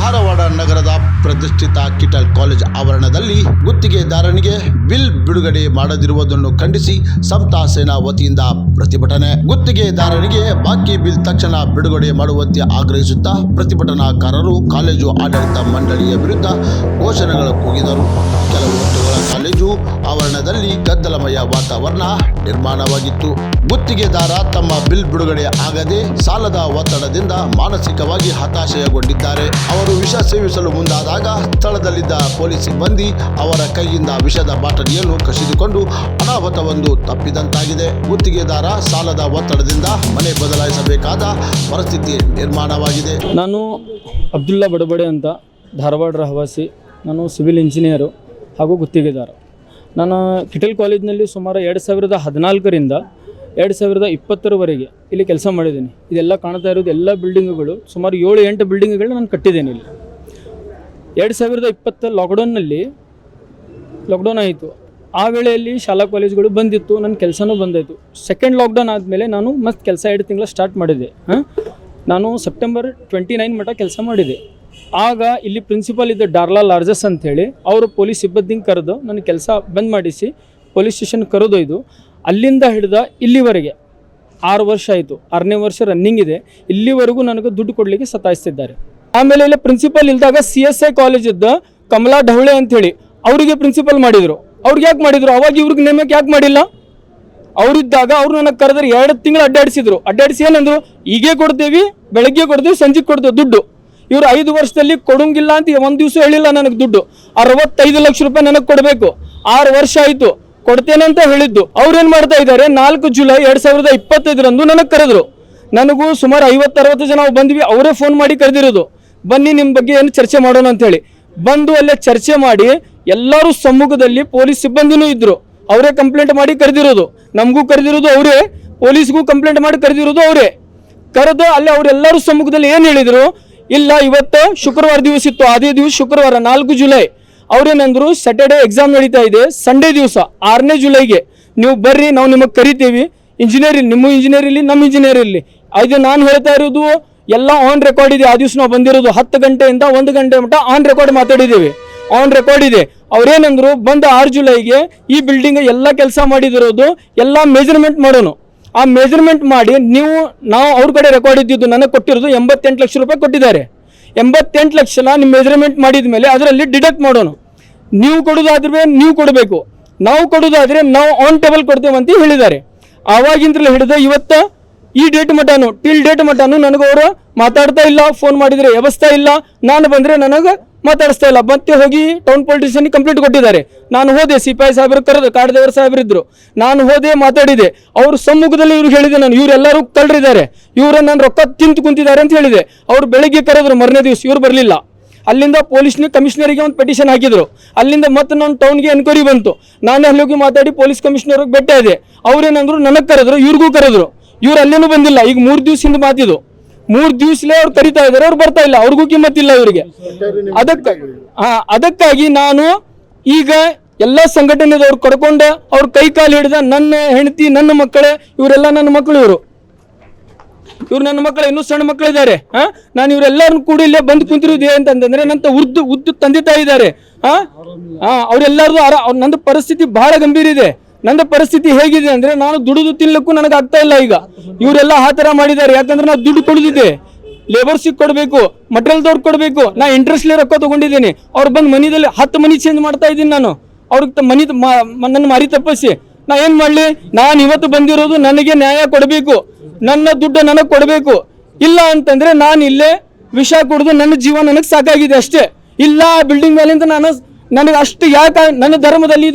ಧಾರವಾಡ ನಗರದ ಪ್ರತಿಷ್ಠಿತ Kittel college ಆವರಣದಲ್ಲಿ ಗುತ್ತಿಗೆದಾರನಿಗೆ ಬಿಲ್ ಬಿಡುಗಡೆ ಮಾಡದಿರುವುದನ್ನು ಖಂಡಿಸಿ ಸಮತಾ ಸೇನಾ ವತಿಯಿಂದ ಪ್ರತಿಭಟನೆ. ಗುತ್ತಿಗೆದಾರನಿಗೆ ಬಾಕಿ ಬಿಲ್ ತಕ್ಷಣ ಬಿಡುಗಡೆ ಮಾಡುವಂತೆ ಆಗ್ರಹಿಸುತ್ತಾ ಪ್ರತಿಭಟನಾಕಾರರು ಕಾಲೇಜು ಆಡಳಿತ ಮಂಡಳಿಯ ವಿರುದ್ಧ ಘೋಷಣೆಗಳು ಕೂಗಿದರು. ಕೆಲವು ಹೊತ್ತುಗಳ ಕಾಲೇಜು ಆವರಣದಲ್ಲಿ ಗದ್ದಲಮಯ ವಾತಾವರಣ ನಿರ್ಮಾಣವಾಗಿತ್ತು. ಗುತ್ತಿಗೆದಾರ ತಮ್ಮ ಬಿಲ್ ಬಿಡುಗಡೆ ಆಗದೆ ಸಾಲದ ಒತ್ತಡದಿಂದ ಮಾನಸಿಕವಾಗಿ ಹತಾಶೆಗೊಂಡಿದ್ದಾರೆ. ಅವರು ವಿಷ ಸೇವಿಸಲು ಮುಂದಾದಾಗ ಸ್ಥಳದಲ್ಲಿದ್ದ ಪೊಲೀಸ್ ಸಿಬ್ಬಂದಿ ಅವರ ಕೈಯಿಂದ ವಿಷದ ಬಾಟಲಿಯನ್ನು ಕಸಿದುಕೊಂಡು ಅನಾಹುತವೊಂದು ತಪ್ಪಿದಂತಾಗಿದೆ. ಗುತ್ತಿಗೆದಾರ ಸಾಲದ ಒತ್ತಡದಿಂದ ಮನೆ ಬದಲಾಯಿಸಬೇಕಾದ ಪರಿಸ್ಥಿತಿ ನಿರ್ಮಾಣವಾಗಿದೆ. ನಾನು ಅಬ್ದುಲ್ಲಾ ಬಡಬಡೆ ಅಂತ, ಧಾರವಾಡ ರಹವಾಸಿ. ನಾನು ಸಿವಿಲ್ ಇಂಜಿನಿಯರು ಹಾಗೂ ಗುತ್ತಿಗೆದಾರ. ನಾನು ಕಿಟಲ್ ಕಾಲೇಜಿನಲ್ಲಿ ಸುಮಾರು 2014ರಿಂದ 2020ರವರೆಗೆ ಇಲ್ಲಿ ಕೆಲಸ ಮಾಡಿದ್ದೀನಿ. ಇದೆಲ್ಲ ಕಾಣ್ತಾ ಇರೋದು ಎಲ್ಲ ಬಿಲ್ಡಿಂಗುಗಳು, ಸುಮಾರು 7-8 ಬಿಲ್ಡಿಂಗ್ಗಳು ನಾನು ಕಟ್ಟಿದ್ದೇನೆ ಇಲ್ಲಿ. 2020 ಲಾಕ್ಡೌನ್ ಆಯಿತು. ಆ ವೇಳೆಯಲ್ಲಿ ಶಾಲಾ ಕಾಲೇಜುಗಳು ಬಂದಿತ್ತು, ನನ್ನ ಕೆಲಸನೂ ಬಂದಾಯಿತು. ಸೆಕೆಂಡ್ ಲಾಕ್ಡೌನ್ ಆದಮೇಲೆ ನಾನು ಮತ್ತೆ ಕೆಲಸ 2 ತಿಂಗಳ ಸ್ಟಾರ್ಟ್ ಮಾಡಿದೆ. ನಾನು ಸೆಪ್ಟೆಂಬರ್ 29 ಮಟ್ಟ ಕೆಲಸ ಮಾಡಿದೆ. ಆಗ ಇಲ್ಲಿ ಪ್ರಿನ್ಸಿಪಾಲ್ ಇದ್ದ ಡಾರ್ಲಾ ಲಾರ್ಜಸ್ ಅಂಥೇಳಿ ಅವರು ಪೊಲೀಸ್ ಸಿಬ್ಬಂದಿಗೆ ಕರೆದು ನನ್ನ ಕೆಲಸ ಬಂದ್ ಮಾಡಿಸಿ ಪೊಲೀಸ್ ಸ್ಟೇಷನ್ ಕರೆದೊಯ್ದು ಅಲ್ಲಿಂದ ಹಿಡಿದ ಇಲ್ಲಿವರೆಗೆ 6 ವರ್ಷ ಆಯಿತು. 6ನೇ ವರ್ಷ ರನ್ನಿಂಗ್ ಇದೆ. ಇಲ್ಲಿವರೆಗೂ ನನಗೆ ದುಡ್ಡು ಕೊಡಲಿಕ್ಕೆ ಸತಾಯಿಸ್ತಿದ್ದಾರೆ. ಆಮೇಲೆ ಇಲ್ಲಿ ಪ್ರಿನ್ಸಿಪಲ್ ಇಲ್ದಾಗ CSI ಕಾಲೇಜ್ ಇದ್ದ ಕಮಲಾ ಢವಳೆ ಅಂಥೇಳಿ ಅವರಿಗೆ ಪ್ರಿನ್ಸಿಪಲ್ ಮಾಡಿದರು. ಅವ್ರಿಗೆ ಯಾಕೆ ಮಾಡಿದರು? ಅವಾಗ ಇವ್ರಿಗೆ ನೇಮಕ ಯಾಕೆ ಮಾಡಿಲ್ಲ? ಅವರಿದ್ದಾಗ ಅವ್ರು ನನಗೆ ಕರೆದ್ರೆ 2 ತಿಂಗಳು ಅಡ್ಡಾಡಿಸಿ ಏನಂದ್ರು, ಈಗೇ ಕೊಡ್ತೇವೆ, ಬೆಳಗ್ಗೆ ಕೊಡ್ತೇವೆ, ಸಂಜೆಗೆ ಕೊಡ್ತೇವೆ ದುಡ್ಡು. ಇವರು 5 ವರ್ಷದಲ್ಲಿ ಕೊಡೋಂಗಿಲ್ಲ ಅಂತ ಒಂದು ದಿವಸ ಹೇಳಿಲ್ಲ ನನಗೆ ದುಡ್ಡು. 65 ಲಕ್ಷ ರೂಪಾಯಿ ನನಗೆ ಕೊಡಬೇಕು. 6 ವರ್ಷ ಆಯಿತು, ಕೊಡ್ತೇನೆ ಅಂತ ಹೇಳಿದ್ದು. ಅವ್ರೇನು ಮಾಡ್ತಾ ಇದ್ದಾರೆ, 4 ಜುಲೈ 2025ರಂದು ನನಗೆ ಕರೆದ್ರು. ನನಗೂ ಸುಮಾರು 50-60 ಜನ ಬಂದ್ವಿ. ಅವರೇ ಫೋನ್ ಮಾಡಿ ಕರೆದಿರೋದು, ಬನ್ನಿ ನಿಮ್ಮ ಬಗ್ಗೆ ಏನು ಚರ್ಚೆ ಮಾಡೋಣ ಅಂತೇಳಿ. ಬಂದು ಅಲ್ಲೇ ಚರ್ಚೆ ಮಾಡಿ ಎಲ್ಲರೂ ಸಮ್ಮುಖದಲ್ಲಿ ಪೊಲೀಸ್ ಸಿಬ್ಬಂದಿನೂ ಇದ್ದರು. ಅವರೇ ಕಂಪ್ಲೇಂಟ್ ಮಾಡಿ ಕರೆದಿರೋದು, ನಮಗೂ ಕರೆದಿರೋದು ಅವರೇ, ಪೊಲೀಸ್ಗೂ ಕಂಪ್ಲೇಂಟ್ ಮಾಡಿ ಕರೆದಿರೋದು ಅವರೇ. ಕರೆದು ಅಲ್ಲಿ ಅವರೆಲ್ಲರೂ ಸಮ್ಮುಖದಲ್ಲಿ ಏನು ಹೇಳಿದರು, ಇಲ್ಲ ಇವತ್ತು ಶುಕ್ರವಾರ ದಿವಸ ಇತ್ತು, ಅದೇ ದಿವಸ ಶುಕ್ರವಾರ 4 ಜುಲೈ ಅವ್ರೇನಂದ್ರು, ಸ್ಯಾಟರ್ಡೆ ಎಕ್ಸಾಮ್ ನಡೀತಾ ಇದೆ, ಸಂಡೇ ದಿವಸ 6ನೇ ಜುಲೈಗೆ ನೀವು ಬರ್ರಿ, ನಾವು ನಿಮಗೆ ಕರಿತೀವಿ. ಇಂಜಿನಿಯರ್ ಇಲ್ಲಿ, ನಿಮ್ಮ ಇಂಜಿನಿಯರ್ ಇಲ್ಲಿ, ನಮ್ಮ ಇಂಜಿನಿಯರ್ ಇಲ್ಲಿ. ಇದು ನಾನು ಹೇಳ್ತಾ ಇರೋದು ಎಲ್ಲ ಆನ್ ರೆಕಾರ್ಡ್ ಇದೆ. ಆ ದಿವಸ ನಾವು ಬಂದಿರೋದು 10 ಗಂಟೆಯಿಂದ 1 ಗಂಟೆ ಮಟ್ಟ ಆನ್ ರೆಕಾರ್ಡ್ ಮಾತಾಡಿದ್ದೀವಿ, ಆನ್ ರೆಕಾರ್ಡ್ ಇದೆ. ಅವ್ರೇನಂದ್ರು, ಬಂದು 6 ಜುಲೈಗೆ ಈ ಬಿಲ್ಡಿಂಗ್ ಎಲ್ಲ ಕೆಲಸ ಮಾಡಿದಿರೋದು ಎಲ್ಲ ಮೆಜರ್ಮೆಂಟ್ ಮಾಡೋಣ. ಆ ಮೆಜರ್ಮೆಂಟ್ ಮಾಡಿ ನಾವು ಅವ್ರ ಕಡೆ ರೆಕಾರ್ಡ್ ಇದ್ದಿದ್ದು ನನಗೆ ಕೊಟ್ಟಿರೋದು 88 ಲಕ್ಷ ರೂಪಾಯಿ ಕೊಟ್ಟಿದ್ದಾರೆ. 88 ಲಕ್ಷ ನಿಮ್ಮ ಮೆಜರ್ಮೆಂಟ್ ಮಾಡಿದ ಮೇಲೆ ಅದರಲ್ಲಿ ಡಿಡಕ್ಟ್ ಮಾಡೋಣ. ನೀವು ಕೊಡೋದಾದ್ರೆ ನೀವು ಕೊಡಬೇಕು, ನಾವು ಕೊಡೋದಾದರೆ ನಾವು ಆನ್ ಟೇಬಲ್ ಕೊಡ್ತೇವೆ ಅಂತ ಹೇಳಿದ್ದಾರೆ. ಆವಾಗಿಂದಲೇ ಹಿಡಿದು ಇವತ್ತು ಈ ಡೇಟ್ ಮಟನು ಟಿಲ್ ಡೇಟ್ ಮಟನು ನನಗವರು ಮಾತಾಡ್ತಾ ಇಲ್ಲ, ಫೋನ್ ಮಾಡಿದರೆ ವ್ಯವಸ್ಥೆ ಇಲ್ಲ, ನಾನು ಬಂದರೆ ನನಗೆ ಮಾತಾಡಿಸ್ತಾ ಇಲ್ಲ. ಮತ್ತೆ ಹೋಗಿ ಟೌನ್ ಪೊಲಿಟಿಷನ್ಗೆ ಕಂಪ್ಲೇಂಟ್ ಕೊಟ್ಟಿದ್ದಾರೆ. ನಾನು ಹೋದೆ, ಸಿಪಾಯಿ ಸಾಹೇಬರು ಕರೆದು, ಕಾಡದೇವರ ಸಾಹೇಬರಿದ್ದರು, ನಾನು ಹೋದೆ, ಮಾತಾಡಿದೆ. ಅವ್ರ ಸಮ್ಮುಖದಲ್ಲಿ ಇವ್ರಿಗೆ ಹೇಳಿದೆ, ನಾನು ಇವರೆಲ್ಲರೂ ಕಳ್ಳರಿದ್ದಾರೆ, ಇವರ ನಾನು ರೊಕ್ಕ ತಿಂತು ಕುಂತಿದ್ದಾರೆ ಅಂತ ಹೇಳಿದೆ. ಅವ್ರು ಬೆಳಗ್ಗೆ ಕರೆದ್ರು, ಮರನೇ ದಿವಸ ಇವ್ರು ಬರಲಿಲ್ಲ. ಅಲ್ಲಿಂದ ಕಮಿಷನರಿಗೆ ಒಂದು ಪೆಟಿಷನ್ ಹಾಕಿದ್ರು. ಅಲ್ಲಿಂದ ಮತ್ತೆ ನಾನು ಟೌನ್ಗೆ ಎನ್ಕ್ವೈರಿ ಬಂತು. ನಾನೇ ಅಲ್ಲಿ ಹೋಗಿ ಮಾತಾಡಿ ಪೊಲೀಸ್ ಕಮಿಷನರ್ಗೆ ಭೇಟಿ ಇದೆ. ಅವ್ರೇನಂದ್ರು, ನನಗೆ ಕರೆದ್ರು, ಇವ್ರಿಗೂ ಕರೆದ್ರು. ಇವ್ರು ಅಲ್ಲೇನೂ ಬಂದಿಲ್ಲ. ಈಗ 3 ದಿವಸದಿಂದ ಮಾತಿದ್ದು, 3 ದಿವಸಲೇ ಅವ್ರು ಕರಿತಾ ಇದ್ದಾರೆ, ಅವ್ರು ಬರ್ತಾ ಇಲ್ಲ, ಅವ್ರಿಗೂ ಕಿಮ್ಮತ್ತಿಲ್ಲ ಇವರಿಗೆ. ಅದಕ್ಕಾಗಿ ನಾನು ಈಗ ಎಲ್ಲ ಸಂಘಟನೆದವ್ರು ಕರ್ಕೊಂಡು ಅವ್ರ ಕೈ ಕಾಲು ಹಿಡಿದ, ನನ್ನ ಹೆಂಡತಿ, ನನ್ನ ಮಕ್ಕಳೇ, ಇವರೆಲ್ಲ ನನ್ನ ಮಕ್ಕಳು, ಇವ್ರು ನನ್ನ ಮಕ್ಕಳು, ಇನ್ನೂ ಸಣ್ಣ ಮಕ್ಕಳಿದ್ದಾರೆ. ನಾನು ಇವರೆಲ್ಲರನ್ನು ಕೂಡ ಇಲ್ಲೇ ಬಂದು ಕುಂತಿರೋದು ಅಂತಂದ್ರೆ ನನ್ನ ಉದ್ದು ತಂದೆ ತಾಯಿ ಇದ್ದಾರೆ. ಅವರೆಲ್ಲರದು ನಂದು ಪರಿಸ್ಥಿತಿ ಬಹಳ ಗಂಭೀರ ಇದೆ. ನನ್ನ ಪರಿಸ್ಥಿತಿ ಹೇಗಿದೆ ಅಂದ್ರೆ, ನಾನು ದುಡಿದು ತಿನ್ನಲಿಕ್ಕೂ ನನಗೆ ಆಗ್ತಾ ಇಲ್ಲ. ಈಗ ಇವರೆಲ್ಲ ಆ ಥರ ಮಾಡಿದ್ದಾರೆ. ಯಾಕಂದ್ರೆ ನಾವು ದುಡ್ಡು ಕೊಡೋದಿದೆ, ಲೇಬರ್ಸಿಗೆ ಕೊಡಬೇಕು, ಮಟೀರಿಯಲ್ದವ್ರು ಕೊಡಬೇಕು. ನಾ ಇಂಟ್ರೆಸ್ಟ್ಲೇ ರೊಕ್ಕ ತೊಗೊಂಡಿದ್ದೀನಿ. ಅವ್ರು ಬಂದು ಮನಿದಲ್ಲಿ 10 ಮನಿ ಚೇಂಜ್ ಮಾಡ್ತಾ ಇದ್ದೀನಿ. ನಾನು ಅವ್ರಿಗೆ ನನ್ನ ಮಾರಿ ತಪ್ಪಿಸಿ ನಾ ಏನು ಮಾಡಲಿ? ನಾನು ಇವತ್ತು ಬಂದಿರೋದು ನನಗೆ ನ್ಯಾಯ ಕೊಡಬೇಕು, ನನ್ನ ದುಡ್ಡು ನನಗೆ ಕೊಡಬೇಕು. ಇಲ್ಲ ಅಂತಂದರೆ ನಾನು ಇಲ್ಲೇ ವಿಷ ಕುಡಿದು ನನ್ನ ಜೀವ ನನಗೆ ಸಾಕಾಗಿದೆ ಅಷ್ಟೇ. ಇಲ್ಲ ಬಿಲ್ಡಿಂಗ್ ಮೇಲಿಂದ ನನಗೆ ಅಷ್ಟು ಯಾಕೆ ನನ್ನ ಧರ್ಮದಲ್ಲಿ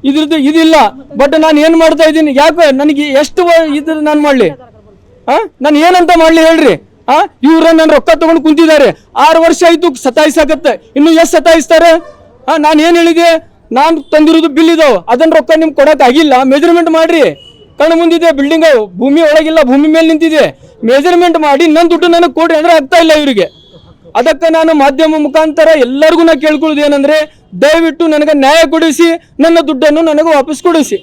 ಇದ್ರದ್ದು ಇದಿಲ್ಲ. ಬಟ್ ನಾನು ಏನು ಮಾಡ್ತಾ ಇದ್ದೀನಿ? ಯಾಕೆ ನನಗೆ ಎಷ್ಟು ಇದ್ರ ನಾನು ಮಾಡಲಿ? ನಾನು ಏನಂತ ಮಾಡಲಿ ಹೇಳ್ರಿ? ಇವ್ರ ನನ್ನ ರೊಕ್ಕ ತಗೊಂಡು ಕುಂತಿದ್ದಾರೆ. 6 ವರ್ಷ ಆಯಿತು ಸತಾಯಿಸಾಕತ್ತೆ. ಇನ್ನು ಎಷ್ಟು ಸತಾಯಿಸ್ತಾರೆ? ನಾನು ಏನು ಹೇಳಿದೆ? ನಾನು ತಂದಿರೋದು ಬಿಲ್ ಇದಾವೆ, ಅದನ್ನ ರೊಕ್ಕ ನಿಮ್ಗೆ ಕೊಡೋಕ್ಕಾಗಿಲ್ಲ. ಮೆಜರ್ಮೆಂಟ್ ಮಾಡ್ರಿ, ಕಣ್ಣು ಮುಂದಿದೆ ಬಿಲ್ಡಿಂಗ್, ಭೂಮಿ ಒಳಗಿಲ್ಲ, ಭೂಮಿ ಮೇಲೆ ನಿಂತಿದೆ. ಮೆಜರ್ಮೆಂಟ್ ಮಾಡಿ ನನ್ನ ದುಡ್ಡು ನನಗೆ ಕೊಡ್ರಿ ಅಂದ್ರೆ ಆಗ್ತಾ ಇಲ್ಲ ಇವರಿಗೆ. ಅದಕ್ಕೆ ನಾನು ಮಾಧ್ಯಮ ಮುಖಾಂತರ ಎಲ್ಲರಿಗೂ ನಾ ಕೇಳ್ಕೊಳ್ಳೋದು ಏನಂದ್ರೆ, ದಯವಿಟ್ಟು ನನಗೆ ನ್ಯಾಯ ಕೊಡಿಸಿ, ನನ್ನ ದುಡ್ಡನ್ನು ನನಗೆ ವಾಪಸ್ ಕೊಡಿಸಿ.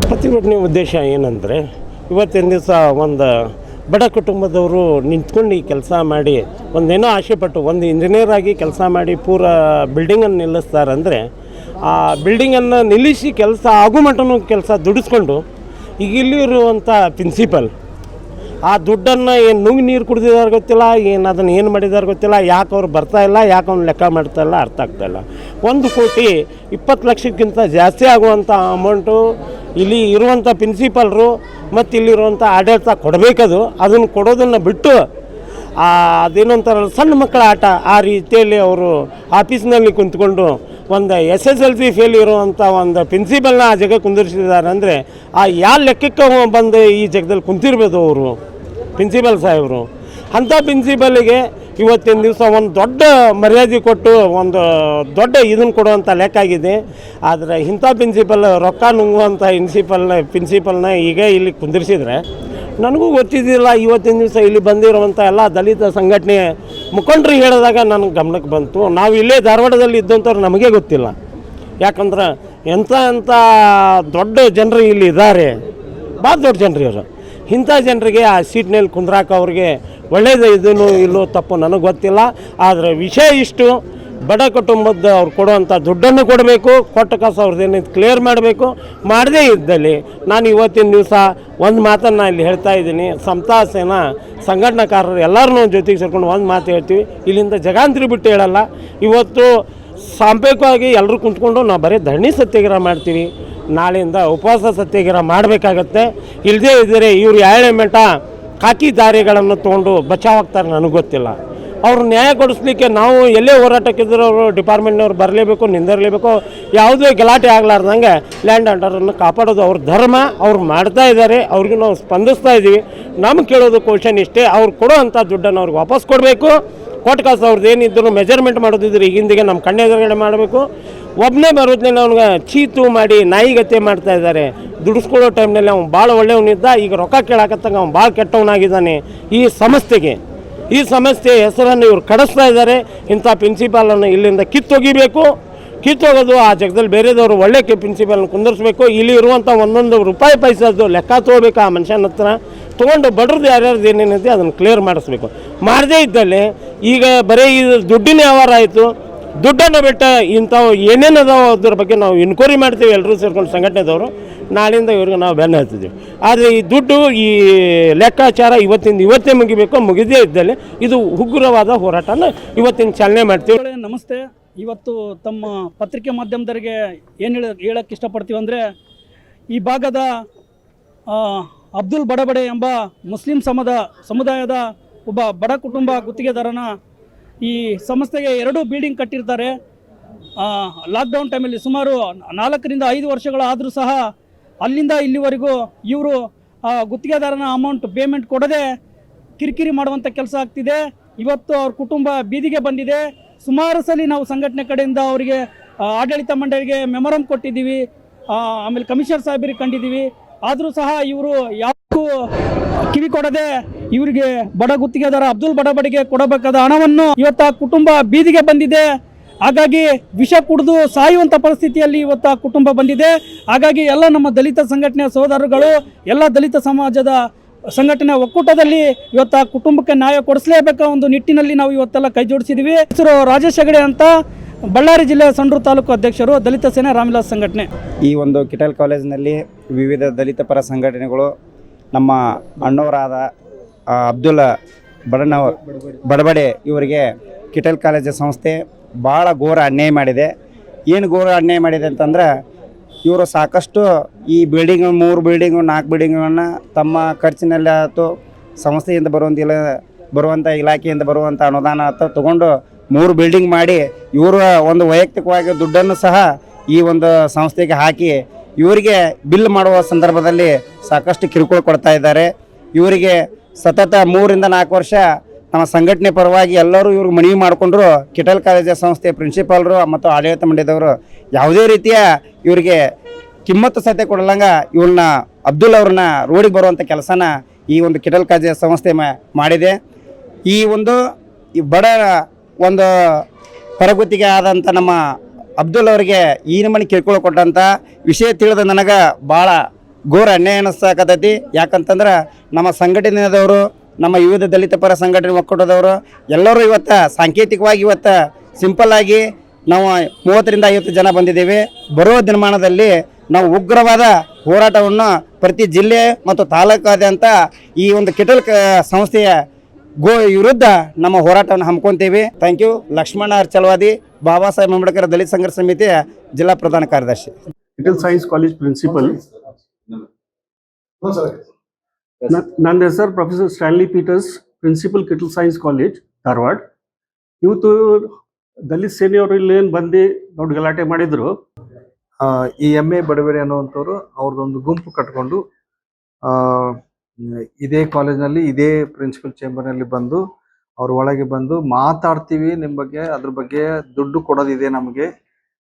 ಪ್ರತಿಭಟನೆ ಉದ್ದೇಶ ಏನಂದರೆ ಇವತ್ತಿನ ದಿವಸ ಒಂದು ಬಡ ಕುಟುಂಬದವರು ನಿಂತ್ಕೊಂಡು ಈ ಕೆಲಸ ಮಾಡಿ ಒಂದೇನೋ ಆಸೆಪಟ್ಟು ಒಂದು ಇಂಜಿನಿಯರ್ ಆಗಿ ಕೆಲಸ ಮಾಡಿ ಪೂರ ಬಿಲ್ಡಿಂಗನ್ನು ನಿಲ್ಲಿಸ್ತಾರಂದರೆ ಆ ಬಿಲ್ಡಿಂಗನ್ನು ನಿಲ್ಲಿಸಿ ಕೆಲಸ ಆಗೋ ಮಟ್ಟನೂ ಕೆಲಸ ದುಡಿಸ್ಕೊಂಡು ಈಗ ಇಲ್ಲಿರುವಂಥ ಪ್ರಿನ್ಸಿಪಲ್ ಆ ದುಡ್ಡನ್ನು ಏನು ನುಂಗಿ ನೀರು ಕುಡಿದಿದ್ದಾರೆ ಗೊತ್ತಿಲ್ಲ, ಏನು ಅದನ್ನು ಏನು ಮಾಡಿದಾರೆ ಗೊತ್ತಿಲ್ಲ, ಯಾಕೆ ಅವ್ರು ಬರ್ತಾಯಿಲ್ಲ, ಯಾಕೆ ಅವ್ನು ಲೆಕ್ಕ ಮಾಡ್ತಾಯಿಲ್ಲ ಅರ್ಥ ಆಗ್ತಾಯಿಲ್ಲ. 1,20,00,000ಕ್ಕಿಂತ ಜಾಸ್ತಿ ಆಗುವಂಥ ಅಮೌಂಟು ಇಲ್ಲಿ ಇರುವಂಥ ಪ್ರಿನ್ಸಿಪಲ್ರು ಮತ್ತು ಇಲ್ಲಿರುವಂಥ ಆಡಳಿತ ಕೊಡಬೇಕದು. ಅದನ್ನು ಕೊಡೋದನ್ನು ಬಿಟ್ಟು ಅದೇನಂತಾರ ಸಣ್ಣ ಮಕ್ಕಳ ಆಟ ಆ ರೀತಿಯಲ್ಲಿ ಅವರು ಆಫೀಸ್ನಲ್ಲಿ ಕುಂತ್ಕೊಂಡು ಒಂದು SSLC ಫೇಲ್ ಇರುವಂಥ ಒಂದು ಪ್ರಿನ್ಸಿಪಲ್ನ ಆ ಜಾಗ ಕುಂದಿರಿಸಿದ್ದಾರೆ ಅಂದರೆ ಯಾವ ಲೆಕ್ಕಕ್ಕೆ ಬಂದು ಈ ಜಾಗದಲ್ಲಿ ಕುಂತಿರ್ಬೋದು ಅವರು ಪ್ರಿನ್ಸಿಪಲ್ ಸಾಹೇಬರು. ಅಂಥ ಪ್ರಿನ್ಸಿಪಲ್ಗೆ ಇವತ್ತಿನ ದಿವಸ ಒಂದು ದೊಡ್ಡ ಮರ್ಯಾದೆ ಕೊಟ್ಟು ಒಂದು ದೊಡ್ಡ ಇದನ್ನು ಕೊಡುವಂಥ ಲೆಕ್ಕ ಆಗಿದೆ. ಆದರೆ ಇಂಥ ಪ್ರಿನ್ಸಿಪಲ್ ರೊಕ್ಕ ನುಂಗುವಂಥ ಪ್ರಿನ್ಸಿಪಲ್ನ ಈಗ ಇಲ್ಲಿ ಕುಂದಿರಿಸಿದ್ರೆ ನನಗೂ ಗೊತ್ತಿದ್ದಿಲ್ಲ. ಇವತ್ತಿನ ದಿವಸ ಇಲ್ಲಿ ಬಂದಿರುವಂಥ ಎಲ್ಲ ದಲಿತ ಸಂಘಟನೆ ಮುಖಂಡರು ಹೇಳಿದಾಗ ನನಗೆ ಗಮನಕ್ಕೆ ಬಂತು. ನಾವು ಇಲ್ಲೇ ಧಾರವಾಡದಲ್ಲಿ ಇದ್ದಂಥವ್ರು ನಮಗೆ ಗೊತ್ತಿಲ್ಲ. ಯಾಕಂದ್ರೆ ಎಂಥ ದೊಡ್ಡ ಜನರು ಇಲ್ಲಿ ಇದ್ದಾರೆ, ಭಾಳ ದೊಡ್ಡ ಜನರು ಇವರು. ಇಂಥ ಜನರಿಗೆ ಆ ಸೀಟ್ನಲ್ಲಿ ಕುಂದ್ರಾಕ ಅವ್ರಿಗೆ ಒಳ್ಳೆಯದು ಇದನ್ನು ಇಲ್ಲೋ ತಪ್ಪು ನನಗೆ ಗೊತ್ತಿಲ್ಲ. ಆದರೆ ವಿಷಯ ಇಷ್ಟು, ಬಡ ಕುಟುಂಬದ ಅವ್ರು ಕೊಡುವಂಥ ದುಡ್ಡನ್ನು ಕೊಡಬೇಕು, ಕೊಟ್ಟ ಕಾಸು ಅವ್ರದ್ದೇನು ಕ್ಲಿಯರ್ ಮಾಡಬೇಕು. ಮಾಡದೇ ಇದ್ದಲ್ಲಿ ನಾನು ಇವತ್ತಿನ ದಿವಸ ಒಂದು ಮಾತನ್ನು ಇಲ್ಲಿ ಹೇಳ್ತಾ ಇದ್ದೀನಿ. ಸಮತಾ ಸೇನಾ ಸಂಘಟನಾಕಾರರು ಎಲ್ಲರೂ ಜೊತೆಗೆ ಸೇರ್ಕೊಂಡು ಒಂದು ಮಾತು ಹೇಳ್ತೀವಿ, ಇಲ್ಲಿಂದ ಜಗಾಂತರಿ ಬಿಟ್ಟು ಹೇಳಲ್ಲ. ಇವತ್ತು ಸಾಂಪೇಕವಾಗಿ ಎಲ್ಲರೂ ಕುಂತ್ಕೊಂಡು ನಾವು ಬರೀ ಧರಣಿ ಸತ್ಯಾಗ್ರಹ ಮಾಡ್ತೀವಿ, ನಾಳೆಯಿಂದ ಉಪವಾಸ ಸತ್ಯಾಗ್ರಹ ಮಾಡಬೇಕಾಗತ್ತೆ. ಇಲ್ಲದೇ ಇದ್ದರೆ ಇವರು 7 ಮೆಟ ಕಾಕಿ ದಾರಿಗಳನ್ನು ತೊಗೊಂಡು ಬಚಾವಾಗ್ತಾರೆ, ನನಗೆ ಗೊತ್ತಿಲ್ಲ. ಅವ್ರು ನ್ಯಾಯ ಕೊಡಿಸ್ಲಿಕ್ಕೆ ನಾವು ಎಲ್ಲೇ ಹೋರಾಟಕ್ಕಿದ್ರು ಅವರು ಡಿಪಾರ್ಟ್ಮೆಂಟ್ನವ್ರು ಬರಲೇಬೇಕು, ನಿಂದಿರಲೇಬೇಕು. ಯಾವುದೇ ಗಲಾಟೆ ಆಗಲಾರ್ದಂಗೆ ಲ್ಯಾಂಡ್ ಆರ್ಡರನ್ನು ಕಾಪಾಡೋದು ಅವ್ರ ಧರ್ಮ. ಅವ್ರು ಮಾಡ್ತಾ ಇದ್ದಾರೆ, ಅವ್ರಿಗೆ ನಾವು ಸ್ಪಂದಿಸ್ತಾ ಇದ್ದೀವಿ. ನಮ್ಗೆ ಕೇಳೋದು ಕ್ವಶನ್ ಇಷ್ಟೇ, ಅವ್ರು ಕೊಡೋ ಅಂಥ ದುಡ್ಡನ್ನು ಅವ್ರಿಗೆ ವಾಪಸ್ ಕೊಡಬೇಕು. ಕೊಟ್ಟು ಕಾಸು ಅವ್ರದ್ದು ಏನಿದ್ರು ಮೆಜರ್ಮೆಂಟ್ ಮಾಡೋದಿದ್ರೆ ಈಗಿಂದಿಗೆ ನಮ್ಮ ಕಣ್ಣೆದುರುಗಡೆ ಮಾಡಬೇಕು. ಒಬ್ಬನೇ ಬರೋದ್ನಲ್ಲಿ ಅವ್ನಿಗೆ ಚೀತು ಮಾಡಿ ನಾಯಿಗತ್ತೆ ಮಾಡ್ತಾ ಇದ್ದಾರೆ. ದುಡಿಸ್ಕೊಳ್ಳೋ ಟೈಮ್ನಲ್ಲಿ ಅವ್ನು ಭಾಳ ಒಳ್ಳೆಯವನಿದ್ದ, ಈಗ ರೊಕ್ಕ ಕೇಳಾಕತ್ತಂಗೆ ಅವ್ನು ಭಾಳ ಕೆಟ್ಟವನಾಗಿದ್ದಾನೆ. ಈ ಸಂಸ್ಥೆ ಹೆಸರನ್ನು ಇವ್ರು ಕಡಿಸ್ತಾ ಇದ್ದಾರೆ. ಇಂಥ ಪ್ರಿನ್ಸಿಪಾಲನ್ನು ಇಲ್ಲಿಂದ ಕಿತ್ತೊಗಿಬೇಕು. ಕಿತ್ತೋಗೋದು ಆ ಜಾಗದಲ್ಲಿ ಬೇರೆದವರು ಒಳ್ಳೆ ಪ್ರಿನ್ಸಿಪಾಲನ್ನು ಕುಂದಿರಿಸ್ಬೇಕು. ಇಲ್ಲಿ ಇರುವಂಥ ಒಂದೊಂದು ರೂಪಾಯಿ ಪೈಸದ್ದು ಲೆಕ್ಕ ತೊಗೋಬೇಕು. ಆ ಮನುಷ್ಯನ ಹತ್ರ ತೊಗೊಂಡು ಬಡ್ರದ್ದು ಯಾರ್ಯಾರ್ದು ಏನೇನಿದೆ ಅದನ್ನು ಕ್ಲಿಯರ್ ಮಾಡಿಸ್ಬೇಕು. ಮಾಡದೇ ಇದ್ದಲ್ಲಿ ಈಗ ಬರೀ ಇದು ದುಡ್ಡಿನ ವ್ಯವಹಾರ ಆಯಿತು. ದುಡ್ಡನ್ನು ಬಿಟ್ಟು ಇಂಥವು ಏನೇನು ಅದಾವ ಅದ್ರ ಬಗ್ಗೆ ನಾವು ಎನ್ಕ್ವೈರಿ ಮಾಡ್ತೀವಿ ಎಲ್ಲರೂ ಸೇರ್ಕೊಂಡು ಸಂಘಟನೆದವರು. ನಾಳಿಂದ ಇವ್ರಿಗೆ ನಾವು ಬೆನ್ನು ಹತ್ತಿದ್ದೀವಿ. ಆದರೆ ಈ ದುಡ್ಡು ಈ ಲೆಕ್ಕಾಚಾರ ಇವತ್ತೇ ಮುಗಿಬೇಕು. ಮುಗಿದೇ ಇದ್ದಲ್ಲಿ ಇದು ಉಗ್ರವಾದ ಹೋರಾಟನ ಇವತ್ತಿನ ಚಾಲನೆ ಮಾಡ್ತೀವಿ. ನಮಸ್ತೆ. ಇವತ್ತು ತಮ್ಮ ಪತ್ರಿಕೆ ಮಾಧ್ಯಮದವರಿಗೆ ಏನು ಹೇಳಕ್ಕೆ ಇಷ್ಟಪಡ್ತೀವಿ ಅಂದರೆ, ಈ ಭಾಗದ ಅಬ್ದುಲ್ ಬಡಬಡೆ ಎಂಬ ಮುಸ್ಲಿಂ ಸಮುದಾಯದ ಒಬ್ಬ ಬಡ ಕುಟುಂಬ ಗುತ್ತಿಗೆದಾರನ ಈ ಸಂಸ್ಥೆಗೆ 2 ಬಿಲ್ಡಿಂಗ್ ಕಟ್ಟಿರ್ತಾರೆ. ಲಾಕ್ಡೌನ್ ಟೈಮಲ್ಲಿ ಸುಮಾರು 4 ರಿಂದ 5 ವರ್ಷಗಳಾದರೂ ಸಹ ಅಲ್ಲಿಂದ ಇಲ್ಲಿವರೆಗೂ ಇವರು ಗುತ್ತಿಗೆದಾರನ ಅಮೌಂಟ್ ಪೇಮೆಂಟ್ ಕೊಡದೆ ಕಿರಿಕಿರಿ ಮಾಡುವಂಥ ಕೆಲಸ ಆಗ್ತಿದೆ. ಇವತ್ತು ಅವ್ರ ಕುಟುಂಬ ಬೀದಿಗೆ ಬಂದಿದೆ. ಸುಮಾರು ಸಲ ನಾವು ಸಂಘಟನೆ ಕಡೆಯಿಂದ ಅವರಿಗೆ ಆಡಳಿತ ಮಂಡಳಿಗೆ ಮೆಮೊರಂ ಕೊಟ್ಟಿದ್ದೀವಿ, ಆಮೇಲೆ ಕಮಿಷನರ್ ಸಾಹೇಬರಿಗೆ ಕಂಡಿದ್ದೀವಿ. ಆದರೂ ಸಹ ಇವರು ಯಾವತ್ತೂ ಕಿವಿ ಕೊಡದೆ ಇವರಿಗೆ ಬಡ ಗುತ್ತಿಗೆದಾರ ಅಬ್ದುಲ್ ಬಡಬಡಿಗೆ ಕೊಡಬೇಕಾದ ಹಣವನ್ನು ಇವತ್ತು ಆ ಕುಟುಂಬ ಬೀದಿಗೆ ಬಂದಿದೆ. ಹಾಗಾಗಿ ವಿಷ ಕುಡಿದು ಸಾಯುವಂಥ ಪರಿಸ್ಥಿತಿಯಲ್ಲಿ ಇವತ್ತು ಆ ಕುಟುಂಬ ಬಂದಿದೆ. ಹಾಗಾಗಿ ಎಲ್ಲ ನಮ್ಮ ದಲಿತ ಸಂಘಟನೆಯ ಸಹೋದರಗಳು, ಎಲ್ಲ ದಲಿತ ಸಮಾಜದ ಸಂಘಟನೆ ಒಕ್ಕೂಟದಲ್ಲಿ ಇವತ್ತು ಆ ಕುಟುಂಬಕ್ಕೆ ನ್ಯಾಯ ಕೊಡಿಸಲೇಬೇಕ ಒಂದು ನಿಟ್ಟಿನಲ್ಲಿ ನಾವು ಇವತ್ತೆಲ್ಲ ಕೈ ಜೋಡಿಸಿದ್ದೀವಿ. ಹೆಸರು ರಾಜೇಶ್ ಹೆಗಡೆ ಅಂತ, ಬಳ್ಳಾರಿ ಜಿಲ್ಲೆಯ ಸಂಡೂರು ತಾಲೂಕು ಅಧ್ಯಕ್ಷರು, ದಲಿತ ಸೇನೆ ರಾಮವಿಲಾಸ್ ಸಂಘಟನೆ. ಈ ಒಂದು ಕಿಟಲ್ ಕಾಲೇಜಿನಲ್ಲಿ ವಿವಿಧ ದಲಿತ ಪರ ಸಂಘಟನೆಗಳು ನಮ್ಮ ಅಣ್ಣವರಾದ ಅಬ್ದುಲ್ ಬಡಬಡೆ ಇವರಿಗೆ ಕಿಟಲ್ ಕಾಲೇಜ್ ಸಂಸ್ಥೆ ಭಾಳ ಘೋರ ಅನ್ಯಾಯ ಮಾಡಿದೆ. ಏನು ಘೋರ ಅನ್ಯಾಯ ಮಾಡಿದೆ ಅಂತಂದ್ರೆ, ಇವರು ಸಾಕಷ್ಟು ಈ ಬಿಲ್ಡಿಂಗ್ 3 ಬಿಲ್ಡಿಂಗು 4 ಬಿಲ್ಡಿಂಗ್ಗಳನ್ನು ತಮ್ಮ ಖರ್ಚಿನಲ್ಲಿ ಆಯಿತು, ಸಂಸ್ಥೆಯಿಂದ ಬರುವಂಥ ಇಲಾಖೆಯಿಂದ ಬರುವಂಥ ಅನುದಾನ ಆಯ್ತು ತೊಗೊಂಡು 3 ಬಿಲ್ಡಿಂಗ್ ಮಾಡಿ ಇವರು ಒಂದು ವೈಯಕ್ತಿಕವಾಗಿ ದುಡ್ಡನ್ನು ಸಹ ಈ ಒಂದು ಸಂಸ್ಥೆಗೆ ಹಾಕಿ ಇವರಿಗೆ ಬಿಲ್ ಮಾಡುವ ಸಂದರ್ಭದಲ್ಲಿ ಸಾಕಷ್ಟು ಕಿರುಕುಳ ಕೊಡ್ತಾ ಇದ್ದಾರೆ. ಇವರಿಗೆ ಸತತ 3 ರಿಂದ 4 ವರ್ಷ ನಮ್ಮ ಸಂಘಟನೆ ಪರವಾಗಿ ಎಲ್ಲರೂ ಇವ್ರಿಗೆ ಮನವಿ ಮಾಡಿಕೊಂಡ್ರು. ಕಿಟಲ್ ಕಾಲೇಜ್ ಸಂಸ್ಥೆ ಪ್ರಿನ್ಸಿಪಾಲ್ರು ಮತ್ತು ಆಡಳಿತ ಮಂಡಳಿದವರು ಯಾವುದೇ ರೀತಿಯ ಇವರಿಗೆ ಕಿಮ್ಮತ್ತು ಸತ್ಯ ಕೊಡಲಂಗ ಇವ್ರನ್ನ ಅಬ್ದುಲ್ ಅವ್ರನ್ನ ರೋಡಿಗೆ ಬರುವಂಥ ಕೆಲಸನ ಈ ಒಂದು ಕಿಟಲ್ ಕಾಲೇಜ್ ಸಂಸ್ಥೆ ಮಾಡಿದೆ. ಈ ಬಡ ಒಂದು ಹೊರಗುತ್ತಿಗೆ ಆದಂಥ ನಮ್ಮ ಅಬ್ದುಲ್ ಅವರಿಗೆ ಈ ನಮೂನೆ ಕಿರುಕುಳ ಕೊಟ್ಟಂಥ ವಿಷಯ ತಿಳಿದ ನನಗೆ ಭಾಳ ಘೋರ ಅನ್ಯಾಯ ಅನ್ನಿಸ್ತಕತ್ತೈತಿ. ಯಾಕಂತಂದ್ರೆ ನಮ್ಮ ಸಂಘಟನೆಯದವರು, ನಮ್ಮ ವಿವಿಧ ದಲಿತ ಪರ ಸಂಘಟನೆ ಒಕ್ಕೂಟದವರು ಎಲ್ಲರೂ ಇವತ್ತು ಸಾಂಕೇತಿಕವಾಗಿ ಸಿಂಪಲ್ಲಾಗಿ ನಾವು 30 ರಿಂದ 50 ಜನ ಬಂದಿದ್ದೇವೆ. ಬರುವ ದಿನಮಾನದಲ್ಲಿ ನಾವು ಉಗ್ರವಾದ ಹೋರಾಟವನ್ನು ಪ್ರತಿ ಜಿಲ್ಲೆ ಮತ್ತು ತಾಲೂಕಾದ್ಯಂತ ಈ ಒಂದು ಕಿಟಲ್ ಸಂಸ್ಥೆಯ ವಿರುದ್ಧ ನಮ್ಮ ಹೋರಾಟವನ್ನು ಹಮ್ಮಿಕೊಂತೀವಿ. Thank you. ಲಕ್ಷ್ಮಣ ಅರ್ಚಲ್ವಾದಿ, ಬಾಬಾ ಸಾಹೇಬ್ ಅಂಬೇಡ್ಕರ್ ದಲಿತ ಸಂಘರ್ಷ ಸಮಿತಿಯ ಜಿಲ್ಲಾ ಪ್ರಧಾನ ಕಾರ್ಯದರ್ಶಿ. Kittel science college principal. ನನ್ನ ಹೆಸರು professor Stanley Peters, principal Kittel science college, Dharwad. ಇವತ್ತು ದಲಿತ ಸೇನೆಯವರು ಇಲ್ಲೇನು ಬಂದು ದೊಡ್ಡ ಗಲಾಟೆ ಮಾಡಿದ್ರು. ಈ MA ಬಡಬೇಡಿ ಅನ್ನುವಂಥವ್ರು ಅವ್ರದ್ದೊಂದು ಗುಂಪು ಕಟ್ಕೊಂಡು ಇದೇ ಕಾಲೇಜ್ನಲ್ಲಿ ಇದೇ ಪ್ರಿನ್ಸಿಪಲ್ ಚೇಂಬರ್ನಲ್ಲಿ ಬಂದು ಅವ್ರ ಒಳಗೆ ಬಂದು ಮಾತಾಡ್ತೀವಿ ನಿಮ್ಮ ಬಗ್ಗೆ, ಅದ್ರ ಬಗ್ಗೆ ದುಡ್ಡು ಕೊಡೋದಿದೆ, ನಮಗೆ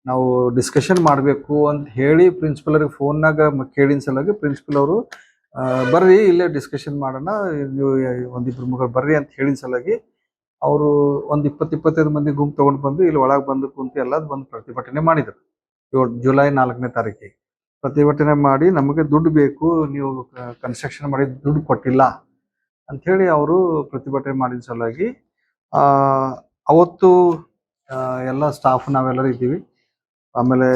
ನಾವು ಡಿಸ್ಕಷನ್ ಮಾಡಬೇಕು ಅಂತ ಹೇಳಿ ಪ್ರಿನ್ಸಿಪಲ್ರಿಗೆ ಫೋನ್ನಾಗ ಕೇಳಿನ ಸಲುವಾಗಿ ಪ್ರಿನ್ಸಿಪಲ್ ಅವರು ಬರ್ರಿ ಇಲ್ಲೇ ಡಿಸ್ಕಷನ್ ಮಾಡೋಣ, ನೀವು 1-2 ಮಕ್ಕಳು ಬರ್ರಿ ಅಂತ ಹೇಳಿದ ಸಲುವಾಗಿ ಅವರು ಒಂದು 20-25 ಮಂದಿ ಗುಂಪು ತೊಗೊಂಡು ಬಂದು ಇಲ್ಲಿ ಒಳಗೆ ಬಂದು ಕುಂತು ಎಲ್ಲ ಬಂದು ಪ್ರತಿಭಟನೆ ಮಾಡಿದರು. ಜುಲೈ 4ನೇ ತಾರೀಕಿಗೆ ಪ್ರತಿಭಟನೆ ಮಾಡಿ ನಮಗೆ ದುಡ್ಡು ಬೇಕು, ನೀವು ಕನ್ಸ್ಟ್ರಕ್ಷನ್ ಮಾಡಿ ದುಡ್ಡು ಕೊಟ್ಟಿಲ್ಲ ಅಂಥೇಳಿ ಅವರು ಪ್ರತಿಭಟನೆ ಮಾಡಿದ ಸಲುವಾಗಿ ಅವತ್ತು ಎಲ್ಲ ಸ್ಟಾಫ್ ನಾವೆಲ್ಲರೂ ಇದ್ದೀವಿ. ಆಮೇಲೆ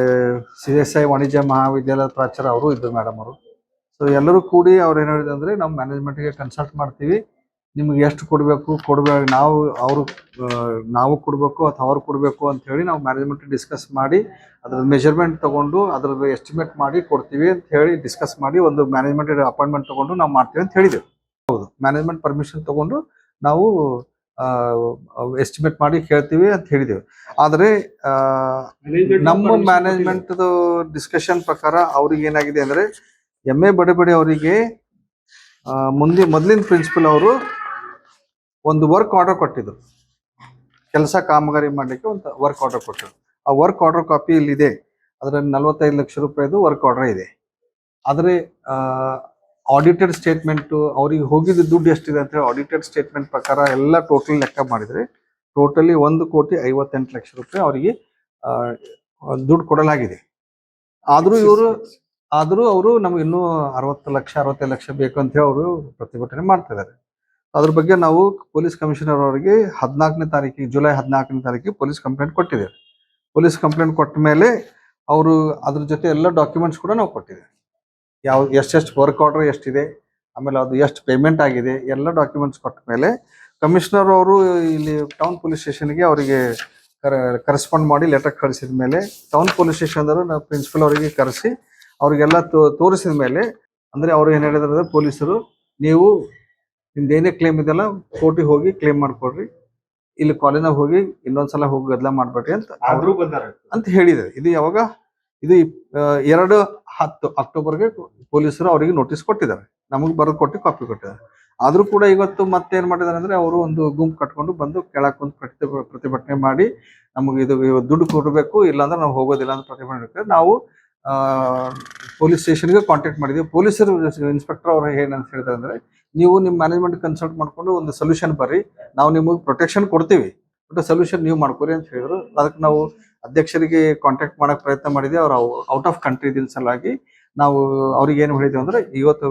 CSI ವಾಣಿಜ್ಯ ಮಹಾವಿದ್ಯಾಲಯದ ಪ್ರಾಚಾರ್ಯ ಅವರು ಇದ್ದರು, ಮೇಡಮ್ ಅವರು. ಸೊ ಎಲ್ಲರೂ ಕೂಡಿ ಅವ್ರು ಏನು ಹೇಳಿದ್ರು ಅಂದರೆ, ನಾವು ಮ್ಯಾನೇಜ್ಮೆಂಟ್ಗೆ ಕನ್ಸಲ್ಟ್ ಮಾಡ್ತೀವಿ, ನಿಮ್ಗೆ ಎಷ್ಟು ಕೊಡಬೇಕು ನಾವು ಕೊಡಬೇಕು ಅಥವಾ ಅವ್ರು ಕೊಡಬೇಕು ಅಂತ ಹೇಳಿ ನಾವು ಮ್ಯಾನೇಜ್ಮೆಂಟ್ ಡಿಸ್ಕಸ್ ಮಾಡಿ ಅದ್ರ ಮೆಜರ್ಮೆಂಟ್ ತೊಗೊಂಡು ಅದ್ರದ್ದು ಎಸ್ಟಿಮೇಟ್ ಮಾಡಿ ಕೊಡ್ತೀವಿ ಅಂತ ಹೇಳಿ ಡಿಸ್ಕಸ್ ಮಾಡಿ ಒಂದು ಮ್ಯಾನೇಜ್ಮೆಂಟ್ ಅಪಾಯಿಂಟ್ಮೆಂಟ್ ತೊಗೊಂಡು ನಾವು ಮಾಡ್ತೀವಿ ಅಂತ ಹೇಳಿದೆವು. ಹೌದು, ಮ್ಯಾನೇಜ್ಮೆಂಟ್ ಪರ್ಮಿಷನ್ ತೊಗೊಂಡು ನಾವು ಎಸ್ಟಿಮೇಟ್ ಮಾಡಿ ಕೇಳ್ತೀವಿ ಅಂತ ಹೇಳಿದೆವು. ಆದರೆ ನಮ್ಮ ಮ್ಯಾನೇಜ್ಮೆಂಟ್ದು ಡಿಸ್ಕಷನ್ ಪ್ರಕಾರ ಅವ್ರಿಗೆ ಏನಾಗಿದೆ ಅಂದರೆ, MA ಬಡಬಡಿ ಅವರಿಗೆ ಮೊದಲಿನ ಪ್ರಿನ್ಸಿಪಲ್ ಅವರು ಒಂದು ವರ್ಕ್ ಆರ್ಡರ್ ಕೊಟ್ಟಿದ್ರು, ಕೆಲಸ ಕಾಮಗಾರಿ ಮಾಡಲಿಕ್ಕೆ ಒಂದು ವರ್ಕ್ ಆರ್ಡರ್ ಕೊಟ್ಟರು. ಆ ವರ್ಕ್ ಆರ್ಡರ್ ಕಾಪಿ ಇಲ್ಲಿದೆ, ಅದರಲ್ಲಿ 45 ಲಕ್ಷ ರೂಪಾಯಿದು ವರ್ಕ್ ಆರ್ಡರ್ ಇದೆ. ಆದರೆ ಆಡಿಟೆಡ್ ಸ್ಟೇಟ್ಮೆಂಟು ಅವ್ರಿಗೆ ಹೋಗಿದ್ದು ದುಡ್ಡು ಎಷ್ಟಿದೆ ಅಂತ ಹೇಳಿ ಆಡಿಟೆಡ್ ಸ್ಟೇಟ್ಮೆಂಟ್ ಪ್ರಕಾರ ಎಲ್ಲ ಟೋಟಲ್ ಲೆಕ್ಕ ಮಾಡಿದರೆ ಟೋಟಲಿ 1,58 ಲಕ್ಷ ರೂಪಾಯಿ ಅವರಿಗೆ ದುಡ್ಡು ಕೊಡಲಾಗಿದೆ. ಆದರೂ ಅವರು ನಮ್ಗೆ ಇನ್ನೂ 65 ಲಕ್ಷ ಬೇಕು ಅಂತ ಹೇಳಿ ಅವರು ಪ್ರತಿಭಟನೆ ಮಾಡ್ತಾ ಇದ್ದಾರೆ. ಅದ್ರ ಬಗ್ಗೆ ನಾವು ಪೊಲೀಸ್ ಕಮಿಷನರ್ ಅವರಿಗೆ ಜುಲೈ 14ನೇ ತಾರೀಕಿಗೆ ಪೊಲೀಸ್ ಕಂಪ್ಲೇಂಟ್ ಕೊಟ್ಟಿದ್ದೇವೆ. ಪೊಲೀಸ್ ಕಂಪ್ಲೇಂಟ್ ಕೊಟ್ಟ ಮೇಲೆ ಅವರು ಅದ್ರ ಜೊತೆ ಎಲ್ಲ ಡಾಕ್ಯುಮೆಂಟ್ಸ್ ಕೂಡ ನಾವು ಕೊಟ್ಟಿದ್ದೇವೆ. ಎಷ್ಟೆಷ್ಟು ವರ್ಕ್ ಆರ್ಡರ್ ಎಷ್ಟಿದೆ, ಆಮೇಲೆ ಅದು ಎಷ್ಟು ಪೇಮೆಂಟ್ ಆಗಿದೆ, ಎಲ್ಲ ಡಾಕ್ಯುಮೆಂಟ್ಸ್ ಕೊಟ್ಟ ಮೇಲೆ ಕಮಿಷನರ್ ಅವರು ಇಲ್ಲಿ ಟೌನ್ ಪೊಲೀಸ್ ಸ್ಟೇಷನ್ಗೆ ಅವರಿಗೆ ಕರೆಸ್ಪಾಂಡ್ ಮಾಡಿ ಲೆಟರ್ ಕಳಿಸಿದ ಮೇಲೆ ಟೌನ್ ಪೊಲೀಸ್ ಸ್ಟೇಷನ್ದವರು ನಾವು ಪ್ರಿನ್ಸಿಪಲ್ ಅವರಿಗೆ ಕರೆಸಿ ಅವ್ರಿಗೆಲ್ಲ ತೋರಿಸಿದ ಮೇಲೆ, ಅಂದರೆ ಅವರು ಏನು ಹೇಳಿದ್ರೆ ಪೊಲೀಸರು, ನೀವು ನಿಮ್ದೇನೇ ಕ್ಲೇಮ್ ಇದೆಲ್ಲ ಕೋರ್ಟಿಗೆ ಹೋಗಿ ಕ್ಲೇಮ್ ಮಾಡ್ಕೊಡ್ರಿ, ಇಲ್ಲಿ ಕಾಲೇಜ್ನಾಗ ಹೋಗಿ ಇನ್ನೊಂದ್ಸಲ ಹೋಗಿ ಗದ್ದಲ ಮಾಡ್ಬೇಡ್ರಿ ಅಂತ ಹೇಳಿದ್ದಾರೆ. ಇದು ಯಾವಾಗ, ಇದು 2-10 ಅಕ್ಟೋಬರ್ಗೆ ಪೊಲೀಸರು ಅವರಿಗೆ ನೋಟಿಸ್ ಕೊಟ್ಟಿದ್ದಾರೆ, ನಮಗೆ ಬರೆದು ಕೊಟ್ಟು ಕಾಪಿ ಕೊಟ್ಟಿದ್ದಾರೆ. ಆದರೂ ಕೂಡ ಇವತ್ತು ಮತ್ತೆ ಏನು ಮಾಡಿದ್ದಾರೆ ಅಂದರೆ, ಅವರು ಒಂದು ಗುಂಪು ಕಟ್ಕೊಂಡು ಬಂದು ಕೆಳಕೊಂದು ಪ್ರತಿಭಟನೆ ಮಾಡಿ ನಮಗೆ ಇದು ದುಡ್ಡು ಕೊಡಬೇಕು, ಇಲ್ಲಾಂದ್ರೆ ನಾವು ಹೋಗೋದಿಲ್ಲ ಅಂತ ಪ್ರತಿಭಟನೆ. ನಾವು ಪೊಲೀಸ್ ಸ್ಟೇಷನ್ಗೆ ಕಾಂಟ್ಯಾಕ್ಟ್ ಮಾಡಿದ್ವಿ. ಪೊಲೀಸರು ಇನ್ಸ್ಪೆಕ್ಟರ್ ಅವರು ಏನಂತ ಹೇಳಿದ್ರೆ ಅಂದರೆ, ನೀವು ನಿಮ್ಮ ಮ್ಯಾನೇಜ್ಮೆಂಟ್ ಕನ್ಸಲ್ಟ್ ಮಾಡಿಕೊಂಡು ಒಂದು ಸೊಲ್ಯೂಷನ್ ಬರ್ರಿ, ನಾವು ನಿಮಗೆ ಪ್ರೊಟೆಕ್ಷನ್ ಕೊಡ್ತೀವಿ, ಬಟ್ ಸೊಲ್ಯೂಷನ್ ನೀವು ಮಾಡ್ಕೊರಿ ಅಂತ ಹೇಳಿದ್ರು. ಅದಕ್ಕೆ ನಾವು ಅಧ್ಯಕ್ಷರಿಗೆ ಕಾಂಟ್ಯಾಕ್ಟ್ ಮಾಡೋಕ್ಕೆ ಪ್ರಯತ್ನ ಮಾಡಿದ್ವಿ. ಅವರು ಔಟ್ ಆಫ್ ಕಂಟ್ರಿ ಇದ್ದ ಸಲುವಾಗಿ ನಾವು ಅವ್ರಿಗೆ ಏನು ಹೇಳಿದ್ವಿ ಅಂದರೆ, ಇವತ್ತು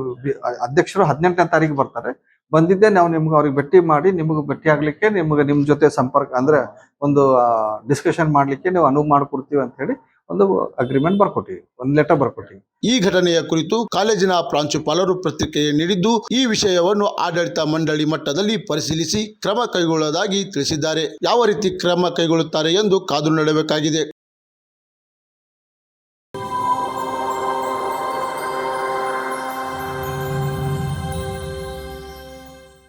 ಅಧ್ಯಕ್ಷರು 18ನೇ ತಾರೀಕು ಬರ್ತಾರೆ, ಬಂದಿದ್ದೆ ನಾವು ನಿಮ್ಗೆ ಅವ್ರಿಗೆ ಭೇಟಿ ಮಾಡಿ ನಿಮಗೆ ಭೇಟಿ ಆಗಲಿಕ್ಕೆ ನಿಮ್ಮ ಜೊತೆ ಸಂಪರ್ಕ ಅಂದರೆ ಒಂದು ಡಿಸ್ಕಷನ್ ಮಾಡಲಿಕ್ಕೆ ನೀವು ಅನುವು ಮಾಡಿಕೊಡ್ತೀವಿ ಅಂತ ಹೇಳಿ ಒಂದು ಅಗ್ರಿಮೆಂಟ್ ಬರ್ಕೊಟ್ಟಿವಿ, ಒಂದು ಲೆಟರ್ ಬರ್ಕೊಟ್ಟಿವಿ. ಈ ಘಟನೆಯ ಕುರಿತು ಕಾಲೇಜಿನ ಪ್ರಾಂಶುಪಾಲರು ಪ್ರತಿಕ್ರಿಯೆ ನೀಡಿದ್ದು, ಈ ವಿಷಯವನ್ನು ಆಡಳಿತ ಮಂಡಳಿ ಮಟ್ಟದಲ್ಲಿ ಪರಿಶೀಲಿಸಿ ಕ್ರಮ ಕೈಗೊಳ್ಳುವುದಾಗಿ ತಿಳಿಸಿದ್ದಾರೆ. ಯಾವ ರೀತಿ ಕ್ರಮ ಕೈಗೊಳ್ಳುತ್ತಾರೆ ಎಂದು ಕಾದು ನೋಡಬೇಕಾಗಿದೆ.